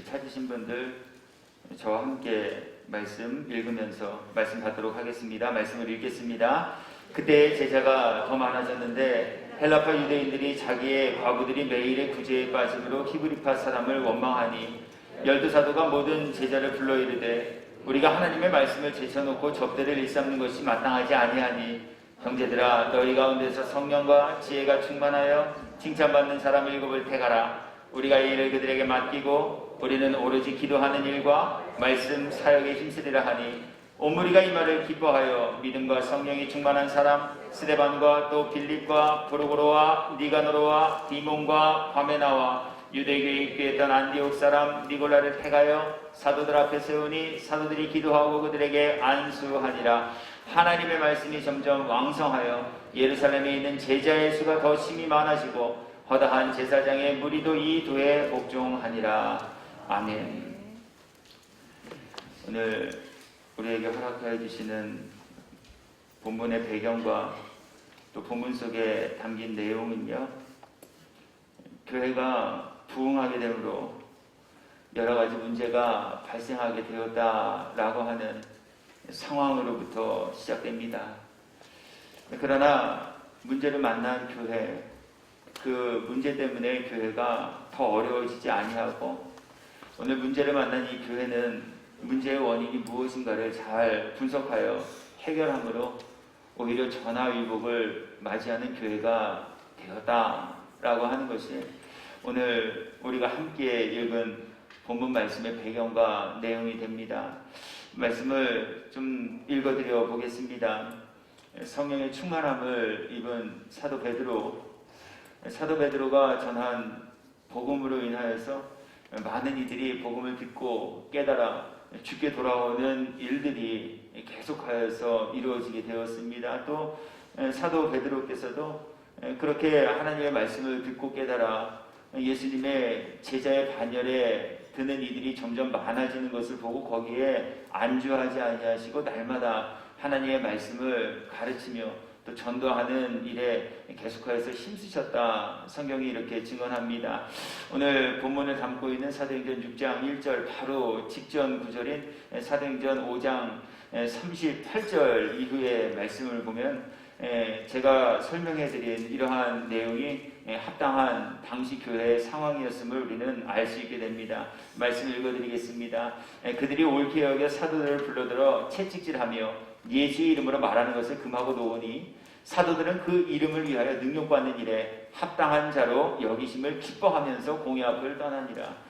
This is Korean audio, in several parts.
찾으신 분들 저와 함께 말씀 읽으면서 말씀 받도록 하겠습니다. 말씀을 읽겠습니다. 그때 제자가 더 많아졌는데 헬라파 유대인들이 자기의 과부들이 매일의 구제에 빠짐으로 히브리파 사람을 원망하니 열두 사도가 모든 제자를 불러 이르되 우리가 하나님의 말씀을 제쳐놓고 접대를 일삼는 것이 마땅하지 아니하니 형제들아 너희 가운데서 성령과 지혜가 충만하여 칭찬받는 사람 7을 택하라. 우리가 이 일을 그들에게 맡기고 우리는 오로지 기도하는 일과 말씀 사역에 힘쓰리라 하니 온 무리가 이 말을 기뻐하여 믿음과 성령이 충만한 사람 스데반과 또 빌립과 브루고로와 니가노로와 디몬과 바메나와 유대교에 입교했던 안디옥 사람 니골라를 택하여 사도들 앞에 세우니 사도들이 기도하고 그들에게 안수하니라. 하나님의 말씀이 점점 왕성하여 예루살렘에 있는 제자의 수가 더 심히 많아지고 허다한 제사장의 무리도 이 도에 복종하니라. 아멘. 오늘 우리에게 허락하여 주시는 본문의 배경과 또 본문 속에 담긴 내용은요, 교회가 부흥하게 되므로 여러 가지 문제가 발생하게 되었다라고 하는 상황으로부터 시작됩니다. 그러나 문제를 만난 교회, 그 문제 때문에 교회가 더 어려워지지 아니하고 오늘 문제를 만난 이 교회는 문제의 원인이 무엇인가를 잘 분석하여 해결함으로 오히려 전화위복을 맞이하는 교회가 되었다라고 하는 것이 오늘 우리가 함께 읽은 본문 말씀의 배경과 내용이 됩니다. 말씀을 좀 읽어드려 보겠습니다. 성령의 충만함을 입은 사도 베드로가 전한 복음으로 인하여서 많은 이들이 복음을 듣고 깨달아 주께 돌아오는 일들이 계속하여서 이루어지게 되었습니다. 또 사도 베드로께서도 그렇게 하나님의 말씀을 듣고 깨달아 예수님의 제자의 반열에 드는 이들이 점점 많아지는 것을 보고 거기에 안주하지 아니하시고 날마다 하나님의 말씀을 가르치며 또 전도하는 일에 계속하여서 힘쓰셨다. 성경이 이렇게 증언합니다. 오늘 본문을 담고 있는 사도행전 6장 1절 바로 직전 구절인 사도행전 5장 38절 이후의 말씀을 보면 제가 설명해드린 이러한 내용이 합당한 당시 교회의 상황이었음을 우리는 알 수 있게 됩니다. 말씀을 읽어드리겠습니다. 그들이 옳게 여겨 사도들을 불러들어 채찍질하며 예수의 이름으로 말하는 것을 금하고 놓으니 사도들은 그 이름을 위하여 능력받는 일에 합당한 자로 여기심을 기뻐하면서 공회 앞을 떠나니라.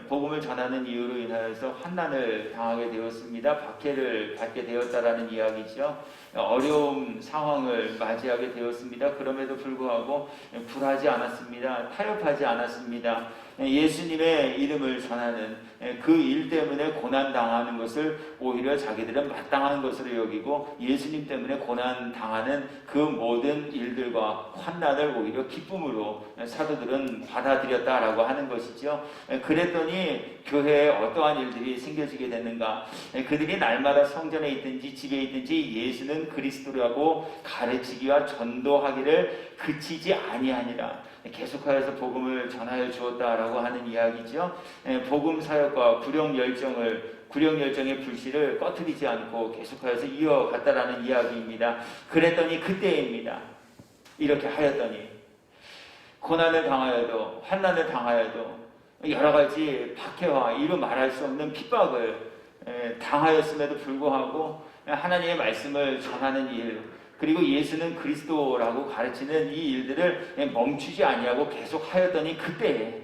복음을 전하는 이유로 인하여서 환난을 당하게 되었습니다. 박해를 받게 되었다라는 이야기죠. 어려운 상황을 맞이하게 되었습니다. 그럼에도 불구하고 굴하지 않았습니다. 타협하지 않았습니다. 예수님의 이름을 전하는 그 일 때문에 고난당하는 것을 오히려 자기들은 마땅한 것으로 여기고 예수님 때문에 고난당하는 그 모든 일들과 환난을 오히려 기쁨으로 사도들은 받아들였다라고 하는 것이죠. 그랬더니 교회에 어떠한 일들이 생겨지게 됐는가? 그들이 날마다 성전에 있든지 집에 있든지 예수는 그리스도라고 가르치기와 전도하기를 그치지 아니하니라. 계속하여서 복음을 전하여 주었다라고 하는 이야기죠. 복음 사역과 구령 열정의 불씨를 꺼트리지 않고 계속하여서 이어갔다라는 이야기입니다. 그랬더니 그때입니다. 이렇게 하였더니 고난을 당하여도 환난을 당하여도 여러 가지 박해와 이루 말할 수 없는 핍박을 당하였음에도 불구하고 하나님의 말씀을 전하는 일, 그리고 예수는 그리스도라고 가르치는 이 일들을 멈추지 아니하고 계속 하였더니 그때에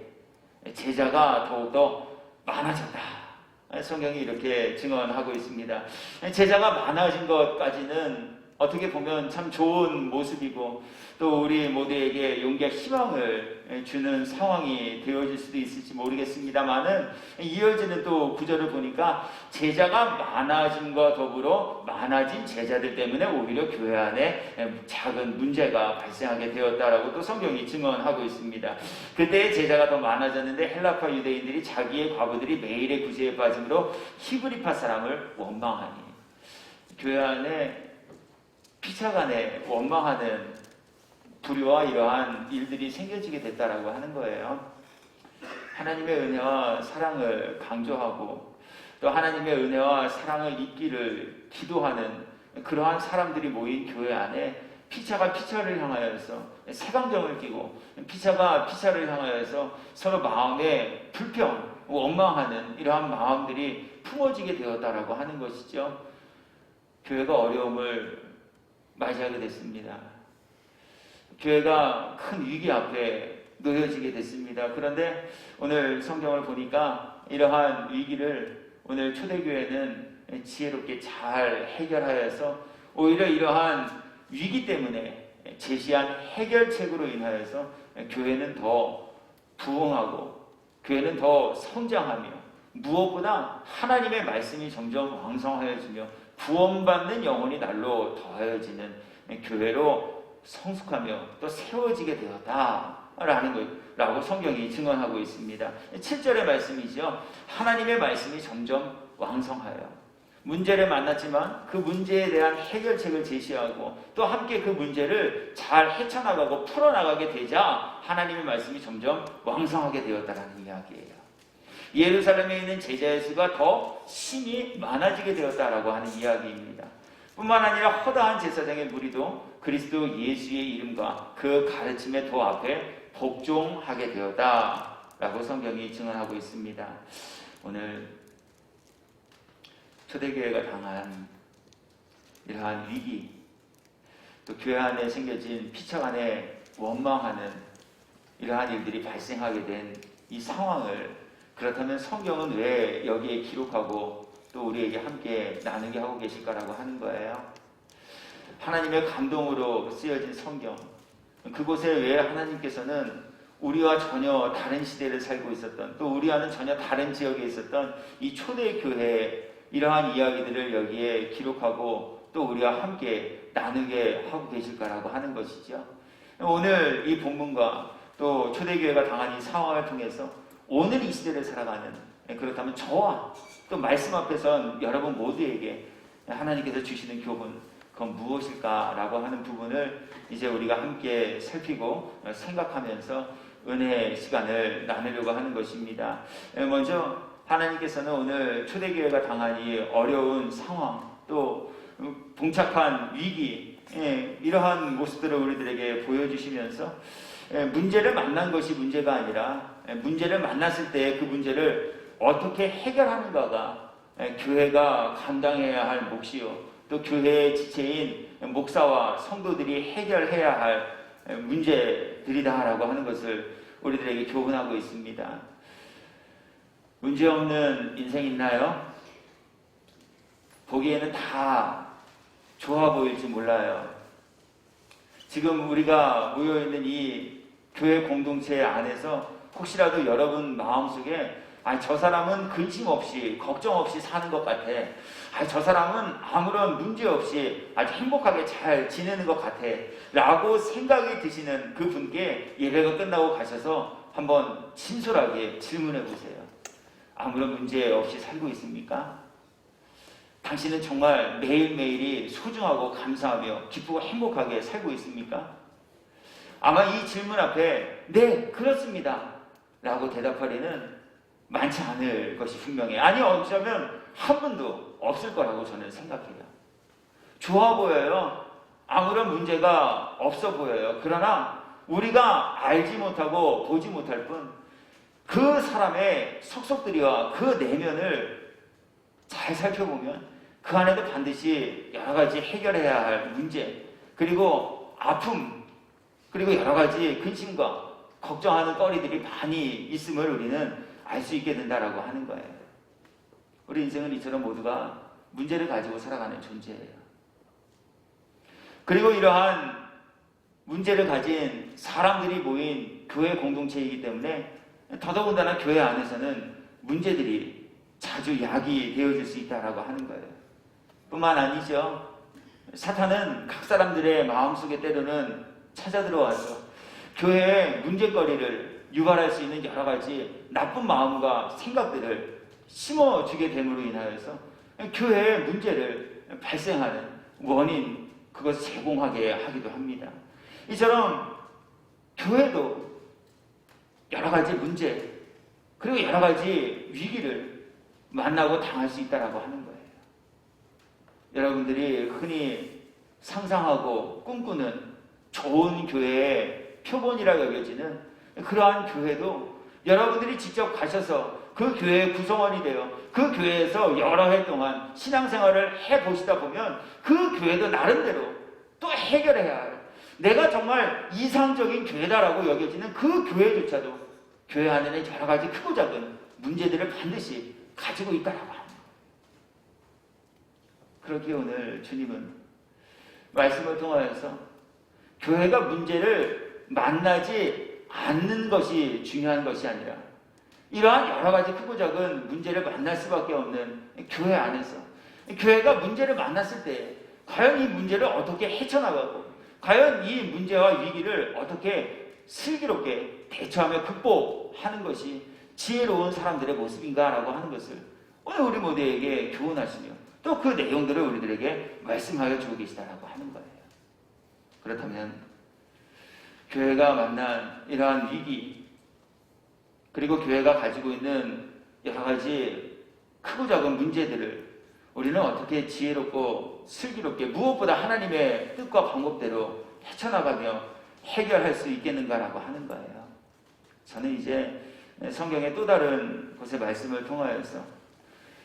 제자가 더욱더 많아졌다. 성경이 이렇게 증언하고 있습니다. 제자가 많아진 것까지는 어떻게 보면 참 좋은 모습이고 또 우리 모두에게 용기와 희망을 주는 상황이 되어질 수도 있을지 모르겠습니다만은 이어지는 또 구절을 보니까 제자가 많아짐과 더불어 많아진 제자들 때문에 오히려 교회 안에 작은 문제가 발생하게 되었다라고 또 성경이 증언하고 있습니다. 그때 제자가 더 많아졌는데 헬라파 유대인들이 자기의 과부들이 매일의 구제에 빠짐으로 히브리파 사람을 원망하니 교회 안에 피차간에 원망하는 불의와 이러한 일들이 생겨지게 됐다라고 하는 거예요. 하나님의 은혜와 사랑을 강조하고 또 하나님의 은혜와 사랑을 입기를 기도하는 그러한 사람들이 모인 교회 안에 피차가 피차를 향하여서 색안경을 끼고 피차가 피차를 향하여서 서로 마음에 불평, 원망하는 이러한 마음들이 품어지게 되었다라고 하는 것이죠. 교회가 어려움을 맞이하게 됐습니다. 교회가 큰 위기 앞에 놓여지게 됐습니다. 그런데 오늘 성경을 보니까 이러한 위기를 오늘 초대교회는 지혜롭게 잘 해결하여서 오히려 이러한 위기 때문에 제시한 해결책으로 인하여서 교회는 더 부흥하고 교회는 더 성장하며 무엇보다 하나님의 말씀이 점점 왕성하여지며 구원받는 영혼이 날로 더하여지는 교회로 성숙하며 또 세워지게 되었다라는 것라고 성경이 증언하고 있습니다. 7절의 말씀이죠. 하나님의 말씀이 점점 왕성하여 문제를 만났지만 그 문제에 대한 해결책을 제시하고 또 함께 그 문제를 잘 헤쳐나가고 풀어나가게 되자 하나님의 말씀이 점점 왕성하게 되었다는 이야기예요. 예루살렘에 있는 제자의 수가 더 심히 많아지게 되었다라고 하는 이야기입니다. 뿐만 아니라 허다한 제사장의 무리도 그리스도 예수의 이름과 그 가르침의 도 앞에 복종하게 되었다라고 성경이 증언하고 있습니다. 오늘 초대교회가 당한 이러한 위기, 또 교회 안에 생겨진 피차 안에 원망하는 이러한 일들이 발생하게 된 이 상황을 그렇다면 성경은 왜 여기에 기록하고 또 우리에게 함께 나누게 하고 계실까라고 하는 거예요. 하나님의 감동으로 쓰여진 성경, 그곳에 왜 하나님께서는 우리와 전혀 다른 시대를 살고 있었던 또 우리와는 전혀 다른 지역에 있었던 이 초대교회의 이러한 이야기들을 여기에 기록하고 또 우리와 함께 나누게 하고 계실까라고 하는 것이죠. 오늘 이 본문과 또 초대교회가 당한 이 상황을 통해서 오늘 이 시대를 살아가는 그렇다면 저와 또 말씀 앞에선 여러분 모두에게 하나님께서 주시는 교훈 그건 무엇일까라고 하는 부분을 이제 우리가 함께 살피고 생각하면서 은혜의 시간을 나누려고 하는 것입니다. 먼저 하나님께서는 오늘 초대교회가 당한 이 어려운 상황 또 봉착한 위기 이러한 모습들을 우리들에게 보여주시면서 문제를 만난 것이 문제가 아니라 문제를 만났을 때 그 문제를 어떻게 해결하는가가 교회가 감당해야 할 몫이요 또 교회의 지체인 목사와 성도들이 해결해야 할 문제들이다라고 하는 것을 우리들에게 교훈하고 있습니다. 문제없는 인생 있나요? 보기에는 다 좋아 보일지 몰라요. 지금 우리가 모여있는 이 교회 공동체 안에서 혹시라도 여러분 마음속에 저 사람은 근심 없이 걱정 없이 사는 것 같아. 저 사람은 아무런 문제 없이 아주 행복하게 잘 지내는 것 같아. 라고 생각이 드시는 그 분께 예배가 끝나고 가셔서 한번 진솔하게 질문해 보세요. 아무런 문제 없이 살고 있습니까? 당신은 정말 매일매일이 소중하고 감사하며 기쁘고 행복하게 살고 있습니까? 아마 이 질문 앞에 네, 그렇습니다 라고 대답하리는 많지 않을 것이 분명해요. 아니 어쩌면 한 분도 없을 거라고 저는 생각해요. 좋아 보여요. 아무런 문제가 없어 보여요. 그러나 우리가 알지 못하고 보지 못할 뿐 그 사람의 속속들이와 그 내면을 잘 살펴보면 그 안에도 반드시 여러 가지 해결해야 할 문제 그리고 아픔 그리고 여러 가지 근심과 걱정하는 거리들이 많이 있음을 우리는 알 수 있게 된다라고 하는 거예요. 우리 인생은 이처럼 모두가 문제를 가지고 살아가는 존재예요. 그리고 이러한 문제를 가진 사람들이 모인 교회 공동체이기 때문에 더더군다나 교회 안에서는 문제들이 자주 야기되어질 수 있다라고 하는 거예요. 뿐만 아니죠. 사탄은 각 사람들의 마음속에 때로는 찾아 들어와서 교회의 문제거리를 유발할 수 있는 여러 가지 나쁜 마음과 생각들을 심어주게 됨으로 인하여서 교회의 문제를 발생하는 원인 그것을 제공하게 하기도 합니다. 이처럼 교회도 여러 가지 문제 그리고 여러 가지 위기를 만나고 당할 수 있다라고 하는 거예요. 여러분들이 흔히 상상하고 꿈꾸는 좋은 교회의 표본이라 여겨지는 그러한 교회도 여러분들이 직접 가셔서 그 교회의 구성원이 되어 그 교회에서 여러 해 동안 신앙생활을 해보시다 보면 그 교회도 나름대로 또 해결해야 할, 내가 정말 이상적인 교회다라고 여겨지는 그 교회조차도 교회 안에는 여러 가지 크고 작은 문제들을 반드시 가지고 있다라고 합니다. 그렇게 오늘 주님은 말씀을 통하여서 교회가 문제를 만나지 않는 것이 중요한 것이 아니라 이러한 여러 가지 크고 작은 문제를 만날 수밖에 없는 교회 안에서 교회가 문제를 만났을 때 과연 이 문제를 어떻게 헤쳐나가고 과연 이 문제와 위기를 어떻게 슬기롭게 대처하며 극복하는 것이 지혜로운 사람들의 모습인가라고 하는 것을 오늘 우리 모두에게 교훈하시며 또 그 내용들을 우리들에게 말씀하여 주고 계시다라고 하는 거예요. 그렇다면 교회가 만난 이러한 위기 그리고 교회가 가지고 있는 여러 가지 크고 작은 문제들을 우리는 어떻게 지혜롭고 슬기롭게 무엇보다 하나님의 뜻과 방법대로 헤쳐나가며 해결할 수 있겠는가라고 하는 거예요. 저는 이제 성경의 또 다른 곳의 말씀을 통하여서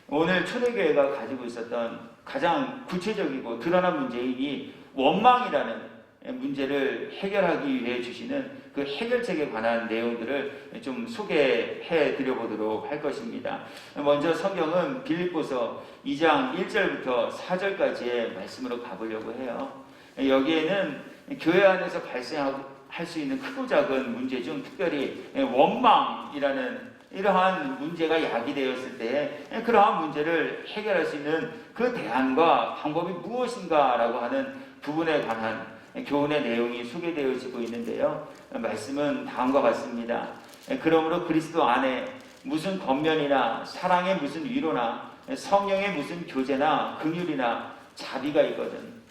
오늘 초대교회가 가지고 있었던 가장 구체적이고 드러난 문제인 이 원망이라는 문제를 해결하기 위해 주시는 그 해결책에 관한 내용들을 좀 소개해 드려보도록 할 것입니다. 먼저 성경은 빌립보서 2장 1절부터 4절까지의 말씀으로 가보려고 해요. 여기에는 교회 안에서 발생할 수 있는 크고 작은 문제 중 특별히 원망이라는 이러한 문제가 야기되었을 때 그러한 문제를 해결할 수 있는 그 대안과 방법이 무엇인가라고 하는 부분에 관한 교훈의 내용이 소개되어지고 있는데요. 말씀은 다음과 같습니다. 그러므로 그리스도 안에 무슨 겉면이나 사랑의 무슨 위로나 성령의 무슨 교제나 긍휼이나 자비가 있거든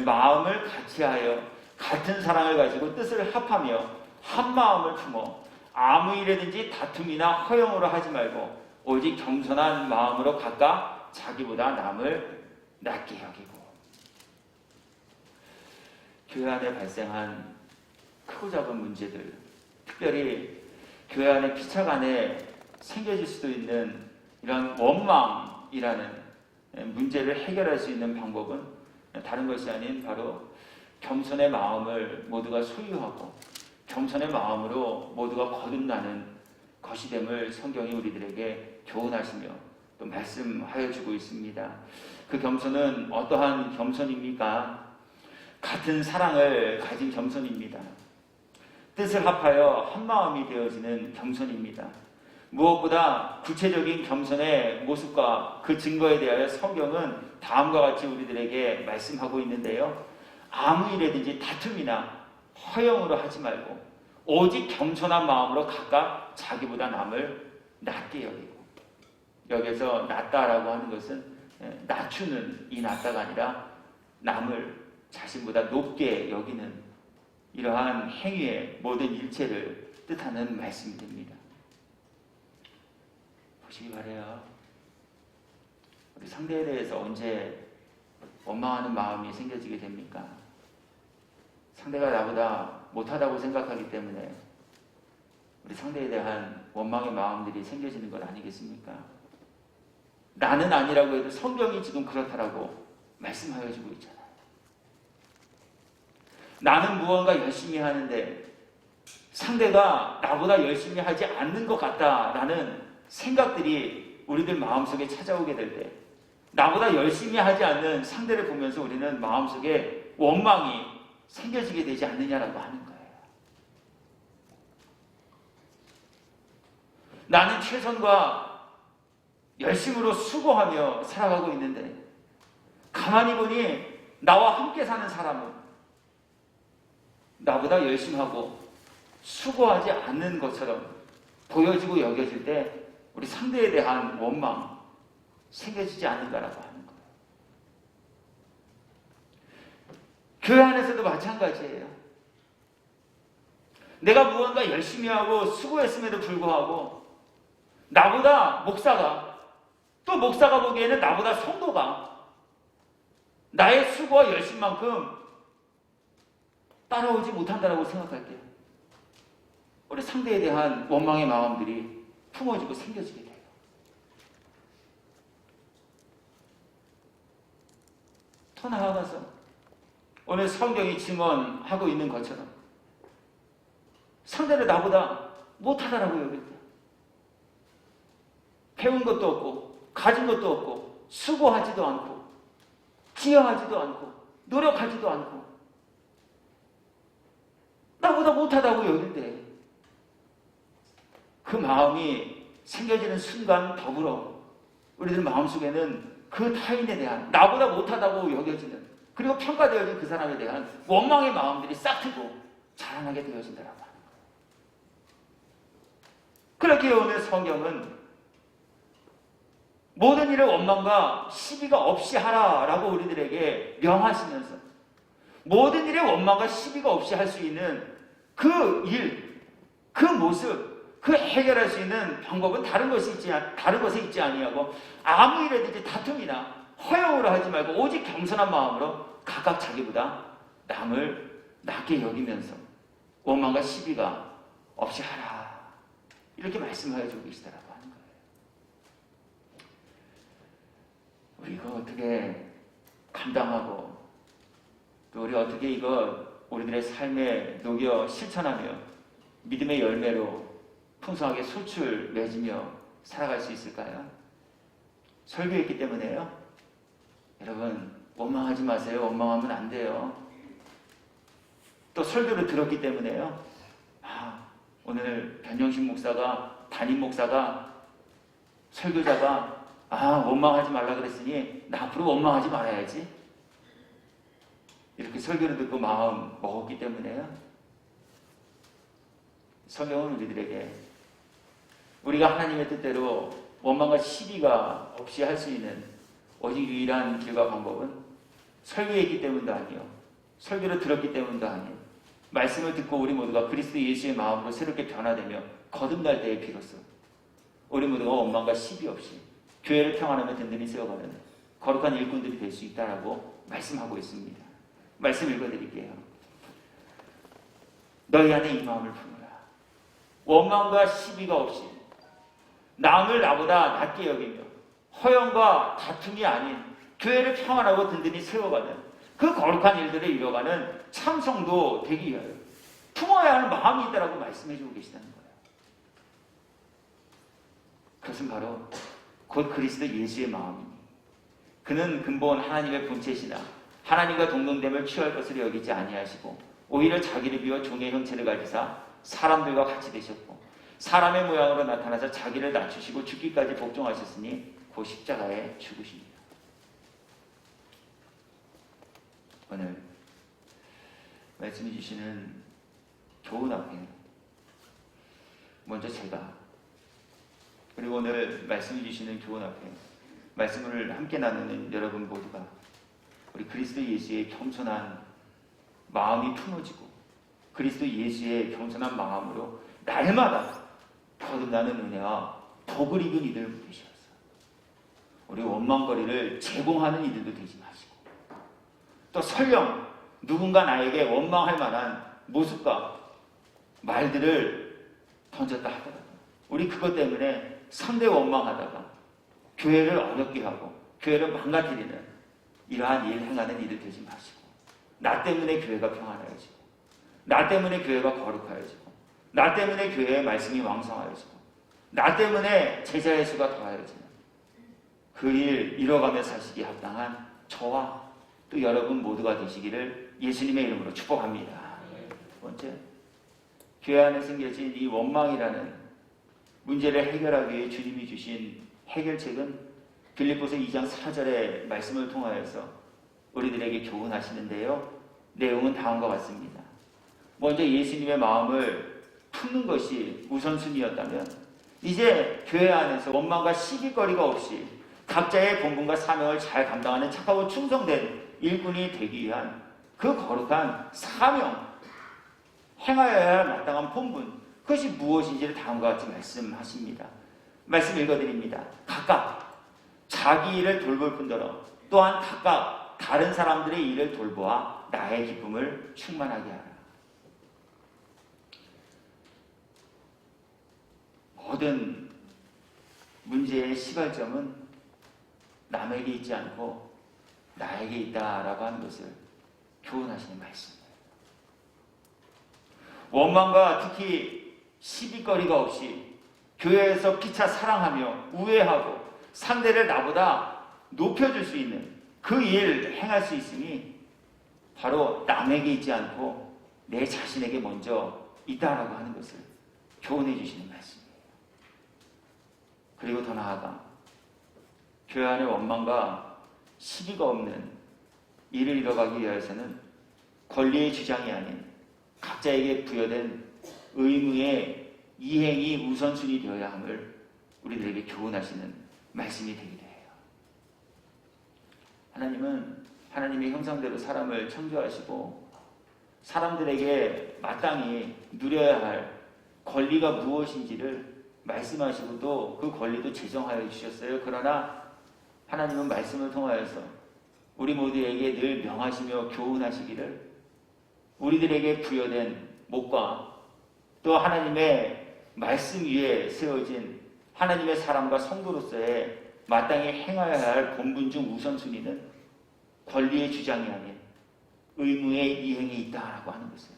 마음을 같이하여 같은 사랑을 가지고 뜻을 합하며 한 마음을 품어 아무 일에든지 다툼이나 허영으로 하지 말고 오직 겸손한 마음으로 각각 자기보다 남을 낮게 여기고. 교회 안에 발생한 크고 작은 문제들, 특별히 교회 안에 피착 안에 생겨질 수도 있는 이런 원망이라는 문제를 해결할 수 있는 방법은 다른 것이 아닌 바로 겸손의 마음을 모두가 소유하고 겸손의 마음으로 모두가 거듭나는 것이 됨을 성경이 우리들에게 교훈하시며 또 말씀하여 주고 있습니다. 그 겸손은 어떠한 겸손입니까? 같은 사랑을 가진 겸손입니다. 뜻을 합하여 한 마음이 되어지는 겸손입니다. 무엇보다 구체적인 겸손의 모습과 그 증거에 대하여 성경은 다음과 같이 우리들에게 말씀하고 있는데요. 아무 일에든지 다툼이나 허영으로 하지 말고 오직 겸손한 마음으로 각각 자기보다 남을 낮게 여기고. 여기서 낮다라고 하는 것은 낮추는 이 낮다가 아니라 남을 자신보다 높게 여기는 이러한 행위의 모든 일체를 뜻하는 말씀이 됩니다. 보시기 바라요. 우리 상대에 대해서 언제 원망하는 마음이 생겨지게 됩니까? 상대가 나보다 못하다고 생각하기 때문에 우리 상대에 대한 원망의 마음들이 생겨지는 것 아니겠습니까? 나는 아니라고 해도 성경이 지금 그렇다라고 말씀하여 주고 있잖아요. 나는 무언가 열심히 하는데 상대가 나보다 열심히 하지 않는 것 같다라는 생각들이 우리들 마음속에 찾아오게 될 때 나보다 열심히 하지 않는 상대를 보면서 우리는 마음속에 원망이 생겨지게 되지 않느냐라고 하는 거예요. 나는 최선과 열심으로 수고하며 살아가고 있는데 가만히 보니 나와 함께 사는 사람은 나보다 열심히 하고 수고하지 않는 것처럼 보여지고 여겨질 때 우리 상대에 대한 원망 생겨지지 않는가라고 하는 거예요. 교회 안에서도 마찬가지예요. 내가 무언가 열심히 하고 수고했음에도 불구하고 나보다 목사가, 또 목사가 보기에는 나보다 성도가 나의 수고와 열심만큼 따라오지 못한다라고 생각할 때 우리 상대에 대한 원망의 마음들이 품어지고 생겨지게 돼요. 더 나아가서 오늘 성경이 증언하고 있는 것처럼 상대를 나보다 못하다라고 여길 때, 배운 것도 없고 가진 것도 없고 수고하지도 않고 기여하지도 않고 노력하지도 않고 나보다 못하다고 여길 때, 그 마음이 생겨지는 순간 더불어 우리들 마음속에는 그 타인에 대한 나보다 못하다고 여겨지는, 그리고 평가되어진 그 사람에 대한 원망의 마음들이 싹트고 자라나게 되어진다라고 하는 거예요. 그렇게 오늘 성경은 모든 일을 원망과 시비가 없이 하라라고 우리들에게 명하시면서, 모든 일에 원망과 시비가 없이 할 수 있는 그 일, 그 모습, 그 해결할 수 있는 방법은 다른 것에 있지 아니하고, 아무 일에든지 다툼이나 허영으로 하지 말고 오직 겸손한 마음으로 각각 자기보다 남을 낮게 여기면서 원망과 시비가 없이 하라, 이렇게 말씀하여 주고 계시더라고 하는 거예요. 우리 이거 어떻게 감당하고, 또 우리 어떻게 이거 우리들의 삶에 녹여 실천하며 믿음의 열매로 풍성하게 소출 맺으며 살아갈 수 있을까요? 설교했기 때문에요. 여러분, 원망하지 마세요. 원망하면 안 돼요. 또 설교를 들었기 때문에요. 오늘 변영신 목사가, 담임 목사가, 설교자가 원망하지 말라 그랬으니 나 앞으로 원망하지 말아야지, 이렇게 설교를 듣고 마음 먹었기 때문에요. 성경은 우리들에게 우리가 하나님의 뜻대로 원망과 시비가 없이 할 수 있는 오직 유일한 길과 방법은 설교했기 때문도 아니요, 설교를 들었기 때문도 아니요, 말씀을 듣고 우리 모두가 그리스도 예수의 마음으로 새롭게 변화되며 거듭날 때에 비로소 우리 모두가 원망과 시비 없이 교회를 평안하며 든든히 세워가는 거룩한 일꾼들이 될 수 있다라고 말씀하고 있습니다. 말씀 읽어드릴게요. 너희 안에 이 마음을 품으라. 원망과 시비가 없이 남을 나보다 낮게 여기며 허영과 다툼이 아닌 교회를 평안하고 든든히 세워가는 그 거룩한 일들을 이뤄가는 참 성도 되기 위하여 품어야 하는 마음이 있다라고 말씀해주고 계시다는 거예요. 그것은 바로 곧 그리스도 예수의 마음이니, 그는 근본 하나님의 본체시나 하나님과 동등됨을 취할 것으로 여기지 아니하시고 오히려 자기를 비워 종의 형체를 가지사 사람들과 같이 되셨고 사람의 모양으로 나타나서 자기를 낮추시고 죽기까지 복종하셨으니 그 십자가에 죽으십니다. 오늘 말씀해 주시는 교훈 앞에 먼저 제가, 그리고 오늘 말씀해 주시는 교훈 앞에 말씀을 함께 나누는 여러분 모두가 우리 그리스도 예수의 겸손한 마음이 품어지고 그리스도 예수의 겸손한 마음으로 날마다 거듭나는 은혜와 복을 입은 이들 되시옵소서. 우리 원망거리를 제공하는 이들도 되지 마시고, 또 설령 누군가 나에게 원망할 만한 모습과 말들을 던졌다 하더라도 우리 그것 때문에 상대 원망하다가 교회를 어렵게 하고 교회를 망가뜨리는 이러한 일 행하는 이들 되지 마시고, 나 때문에 교회가 평안하여지고 나 때문에 교회가 거룩하여지고 나 때문에 교회의 말씀이 왕성하여지고 나 때문에 제자의 수가 더하여지는 그 일 이뤄가며 사시기 합당한 저와 또 여러분 모두가 되시기를 예수님의 이름으로 축복합니다. 두 번째, 교회 안에 생겨진 이 원망이라는 문제를 해결하기 위해 주님이 주신 해결책은 빌립보서 2장 4절의 말씀을 통하여서 우리들에게 교훈하시는데요. 내용은 다음과 같습니다. 먼저 예수님의 마음을 품는 것이 우선순위였다면 이제 교회 안에서 원망과 시기거리가 없이 각자의 본분과 사명을 잘 감당하는 착하고 충성된 일꾼이 되기 위한 그 거룩한 사명, 행하여야 할 마땅한 본분, 그것이 무엇인지를 다음과 같이 말씀하십니다. 말씀 읽어드립니다. 각각 자기 일을 돌볼 뿐더러 또한 각각 다른 사람들의 일을 돌보아 나의 기쁨을 충만하게 하라. 모든 문제의 시발점은 남에게 있지 않고 나에게 있다라고 하는 것을 교훈하시는 말씀이에요. 원망과 특히 시비거리가 없이 교회에서 피차 사랑하며 우애하고 상대를 나보다 높여줄 수 있는 그 일 행할 수 있으니 바로 남에게 있지 않고 내 자신에게 먼저 있다라고 하는 것을 교훈해 주시는 말씀이에요. 그리고 더 나아가 교회 안에 원망과 시비가 없는 일을 이뤄가기 위해서는 권리의 주장이 아닌 각자에게 부여된 의무의 이행이 우선순위 되어야 함을 우리들에게 교훈하시는 말씀이 되기도 해요. 하나님은 하나님의 형상대로 사람을 창조하시고 사람들에게 마땅히 누려야 할 권리가 무엇인지를 말씀하시고 또 그 권리도 제정하여 주셨어요. 그러나 하나님은 말씀을 통하여서 우리 모두에게 늘 명하시며 교훈하시기를 우리들에게 부여된 목과 또 하나님의 말씀 위에 세워진 하나님의 사람과 성도로서의 마땅히 행해야 할 본분 중 우선순위는 권리의 주장이 아닌 의무의 이행이 있다라고 하는 것을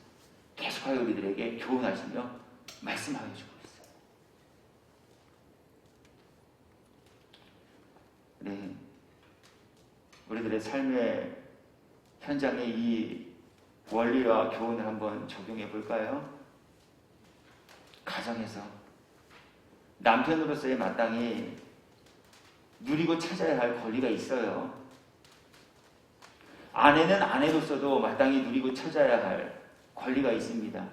계속하여 우리들에게 교훈하시며 말씀하여 주고 있어요. 네, 우리들의 삶의 현장에 이 원리와 교훈을 한번 적용해 볼까요? 가정에서 남편으로서의 마땅히 누리고 찾아야 할 권리가 있어요. 아내는 아내로서도 마땅히 누리고 찾아야 할 권리가 있습니다.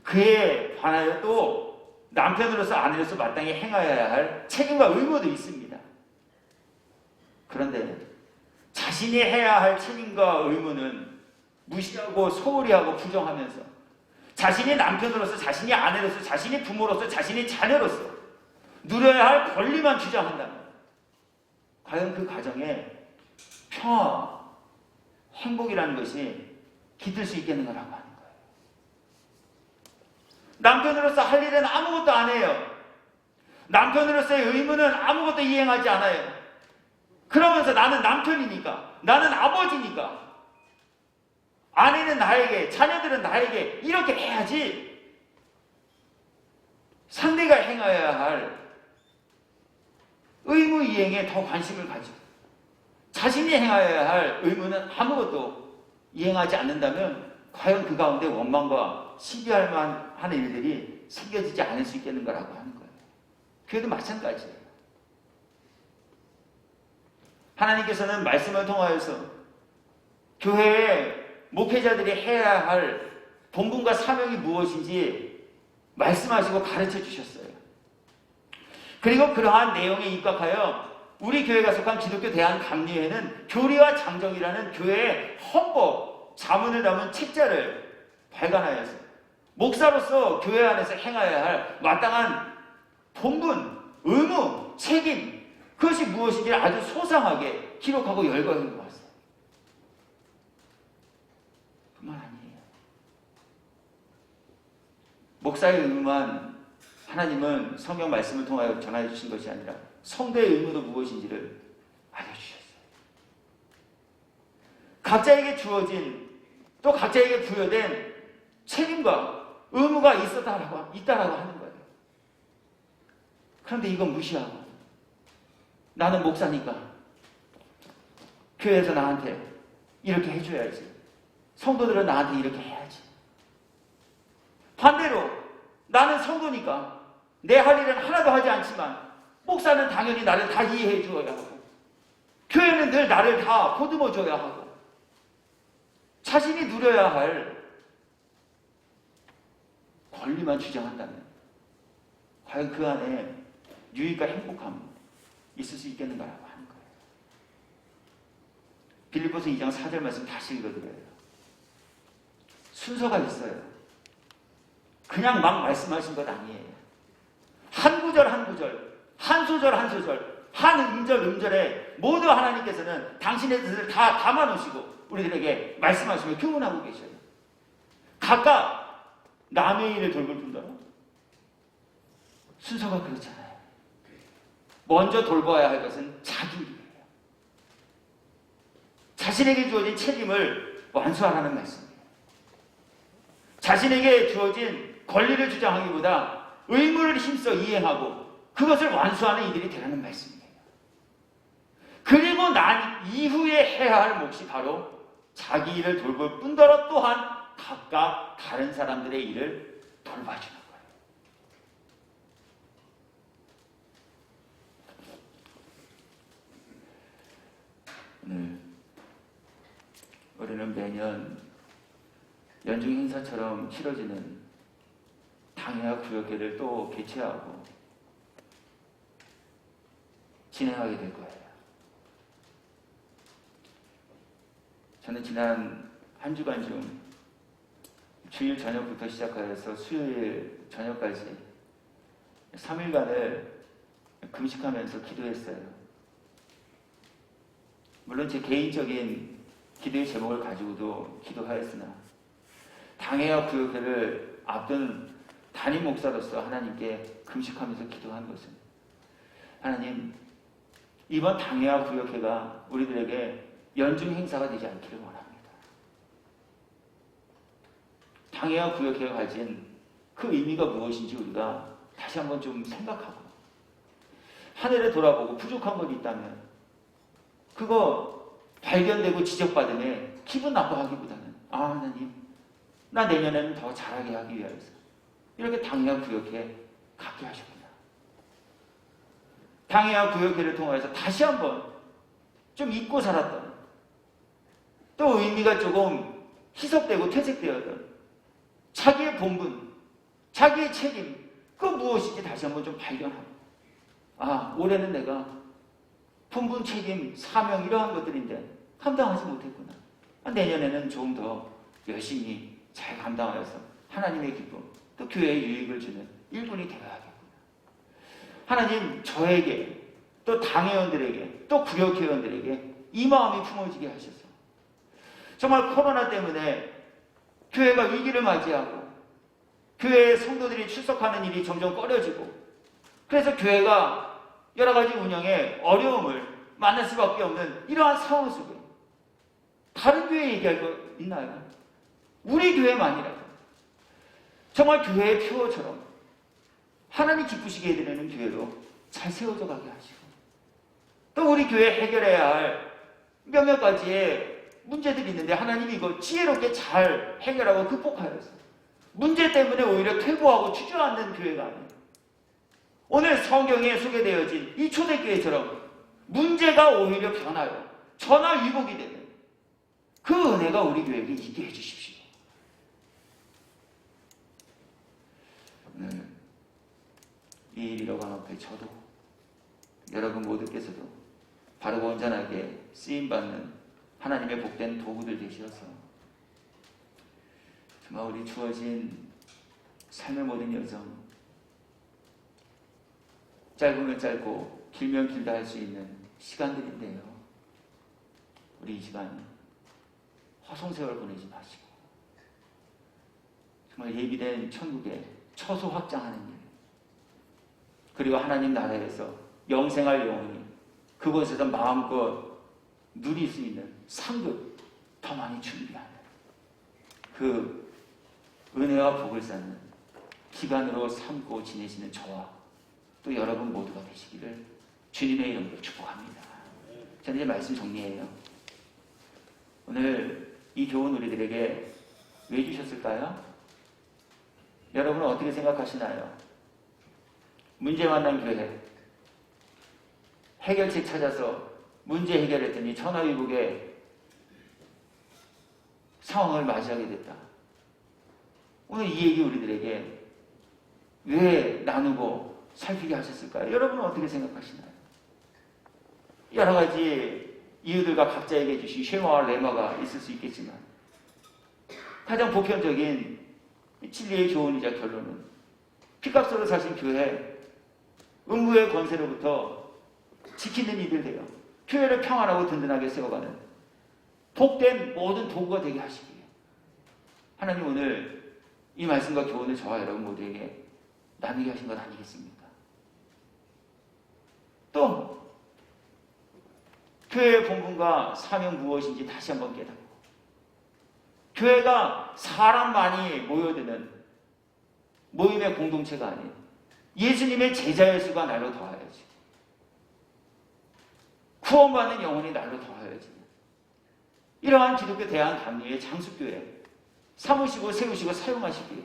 그에 관하여 또 남편으로서 아내로서 마땅히 행하여야 할 책임과 의무도 있습니다. 그런데 자신이 해야 할 책임과 의무는 무시하고 소홀히 하고 부정하면서 자신이 남편으로서, 자신이 아내로서, 자신이 부모로서, 자신이 자녀로서 누려야 할 권리만 주장한다면 과연 그 가정에 평화, 행복이라는 것이 깃들 수 있겠는가라고 하는 거예요. 남편으로서 할 일은 아무것도 안 해요. 남편으로서의 의무는 아무것도 이행하지 않아요. 그러면서 나는 남편이니까, 나는 아버지니까, 아내는 나에게, 자녀들은 나에게 이렇게 해야지 상대가 행해야 할 의무 이행에 더 관심을 가지고 자신이 행해야 할 의무는 아무것도 이행하지 않는다면 과연 그 가운데 원망과 시비할 만한 일들이 생겨지지 않을 수 있겠는가라고 하는 거예요. 교회도 마찬가지예요. 하나님께서는 말씀을 통하여서 교회에 목회자들이 해야 할 본분과 사명이 무엇인지 말씀하시고 가르쳐 주셨어요. 그리고 그러한 내용에 입각하여 우리 교회가 속한 기독교 대한감리회는 교리와 장정이라는 교회의 헌법, 자문을 담은 책자를 발간하여서 목사로서 교회 안에서 행해야 할 마땅한 본분, 의무, 책임, 그것이 무엇인지 아주 소상하게 기록하고 열거해 놓았어요. 그만 아니에요. 목사의 의무만 하나님은 성경 말씀을 통하여 전하여 주신 것이 아니라 성도의 의무도 무엇인지를 알려주셨어요. 각자에게 주어진 또 각자에게 부여된 책임과 의무가 있다라고 하는 거예요. 그런데 이건 무시하고 나는 목사니까 교회에서 나한테 이렇게 해줘야지. 성도들은 나한테 이렇게 해야지. 반대로 나는 성도니까 내 할 일은 하나도 하지 않지만 목사는 당연히 나를 다 이해해 주어야 하고 교회는 늘 나를 다 보듬어 줘야 하고 자신이 누려야 할 권리만 주장한다면 과연 그 안에 유익과 행복함 있을 수 있겠는가라고 하는 거예요. 빌립보서 2장 4절 말씀 다시 읽어드려요. 순서가 있어요. 그냥 막 말씀하신 것 아니에요. 한 구절 한 구절, 한 소절 한 소절, 한 음절 음절에 모두 하나님께서는 당신의 뜻을 다 담아놓으시고 우리들에게 말씀하시며 교훈하고 계셔요. 각각 남의 일을 돌볼 뿐더러 순서가 그렇잖아요. 먼저 돌봐야 할 것은 자기 일이에요. 자신에게 주어진 책임을 완수하라는 말씀이에요. 자신에게 주어진 권리를 주장하기보다 의무를 힘써 이행하고 그것을 완수하는 이들이 되라는 말씀이에요. 그리고 난 이후에 해야 할 몫이 바로 자기 일을 돌볼 뿐더러 또한 각각 다른 사람들의 일을 돌봐주는 거예요. 오늘 우리는 매년 연중 행사처럼 치러지는 당회와 구역회를 또 개최하고 진행하게 될 거예요. 저는 지난 한 주간 중 주일 저녁부터 시작하여서 수요일 저녁까지 3일간을 금식하면서 기도했어요. 물론 제 개인적인 기도의 제목을 가지고도 기도하였으나 당회와 구역회를 앞둔 담임 목사로서 하나님께 금식하면서 기도한 것은 하나님, 이번 당회와 구역회가 우리들에게 연중 행사가 되지 않기를 원합니다. 당회와 구역회가 가진 그 의미가 무엇인지 우리가 다시 한번 좀 생각하고 하늘에 돌아보고 부족한 것이 있다면 그거 발견되고 지적받으면 기분 나빠하기보다는 하나님, 나 내년에는 더 잘하게 하기 위해서 이렇게 당회와 구역회 갖게 하셨구나. 당회와 구역회를 통해서 다시 한번 좀 잊고 살았던 또 의미가 조금 희석되고 퇴색되었던 자기의 본분, 자기의 책임, 그 무엇인지 다시 한번 좀 발견하고 올해는 내가 본분, 책임, 사명 이러한 것들인데 감당하지 못했구나. 내년에는 좀 더 열심히 잘 감당하여서 하나님의 기쁨, 또 교회에 유익을 주는 일꾼이 되어야겠구나. 하나님, 저에게 또 당회원들에게 또 구역회원들에게 이 마음이 품어지게 하셔서 정말 코로나 때문에 교회가 위기를 맞이하고 교회에 성도들이 출석하는 일이 점점 꺼려지고 그래서 교회가 여러 가지 운영에 어려움을 만날 수밖에 없는 이러한 상황 속에 다른 교회 얘기할 거 있나요? 우리 교회만이라도 정말 교회의 표어처럼 하나님 기쁘시게 해드리는 교회로 잘 세워져 가게 하시고 또 우리 교회 해결해야 할 몇몇 가지의 문제들이 있는데 하나님이 이거 지혜롭게 잘 해결하고 극복하여서 문제 때문에 오히려 퇴보하고 주저앉는 교회가 아니에요. 오늘 성경에 소개되어진 이 초대교회처럼 문제가 오히려 변하여 전화위복이 되는 그 은혜가 우리 교회에게 있게 해주십시오. 오늘 이 일 이뤄간 앞에 저도 여러분 모두께서도 바르고 온전하게 쓰임받는 하나님의 복된 도구들 되시어서 정말 우리 주어진 삶의 모든 여정 짧으면 짧고 길면 길다 할 수 있는 시간들인데요. 우리 이 시간 허송세월 보내지 마시고 정말 예비된 천국에 처소 확장하는 일 그리고 하나님 나라에서 영생할 영혼이 그곳에서 마음껏 누릴 수 있는 상급 더 많이 준비하는 그 은혜와 복을 쌓는 기간으로 삼고 지내시는 저와 또 여러분 모두가 되시기를 주님의 이름으로 축복합니다. 저는 이제 말씀 정리해요. 오늘 이 교훈 우리들에게 왜 주셨을까요? 여러분은 어떻게 생각하시나요? 문제 만난 교회 해결책 찾아서 문제 해결했더니 천하위복의 상황을 맞이하게 됐다. 오늘 이 얘기 우리들에게 왜 나누고 살피게 하셨을까요? 여러분은 어떻게 생각하시나요? 여러 가지 이유들과 각자에게 주신 쉐마와 레마가 있을 수 있겠지만 가장 보편적인 진리의 교훈이자 결론은 피값으로 사신 교회 음부의 권세로부터 지키는 이들 되어 교회를 평안하고 든든하게 세워가는 복된 모든 도구가 되게 하시기에 하나님 오늘 이 말씀과 교훈을 저와 여러분 모두에게 나누게 하신 것 아니겠습니까? 또 교회의 본분과 사명 무엇인지 다시 한번 깨닫고 교회가 사람 많이 모여드는 모임의 공동체가 아닌 예수님의 제자의 수가 날로 더하여지고 구원받는 영혼이 날로 더하여지는 이러한 기독교 대한 감리의 장수교회 삼으시고 세우시고 사용하시기에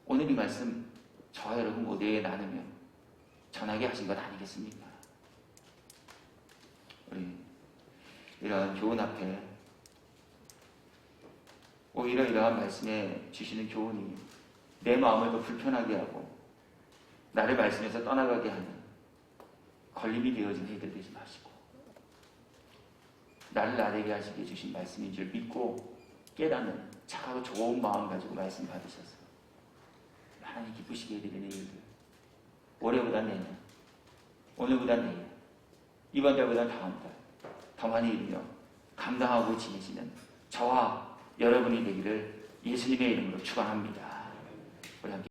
오늘 이 말씀 저와 여러분 모두에게 나누며 전하게 하신 것 아니겠습니까? 우리 이러한 교훈 앞에 오히려 이러한 말씀에 주시는 교훈이 내 마음을 더 불편하게 하고 나를 말씀에서 떠나가게 하는 걸림이 되어진 이들 되지 마시고 나를 나되게 하시게 주신 말씀인 줄 믿고 깨닫는 착하고 좋은 마음 가지고 말씀 받으셔서 하나님 기쁘시게 해드리는 일들 올해보다 내년 오늘보다 내일 이번 달보다 다음 달 더 많이 이루며 감당하고 지내시는 저와 여러분이 되기를 예수님의 이름으로 축원합니다. 우리 함께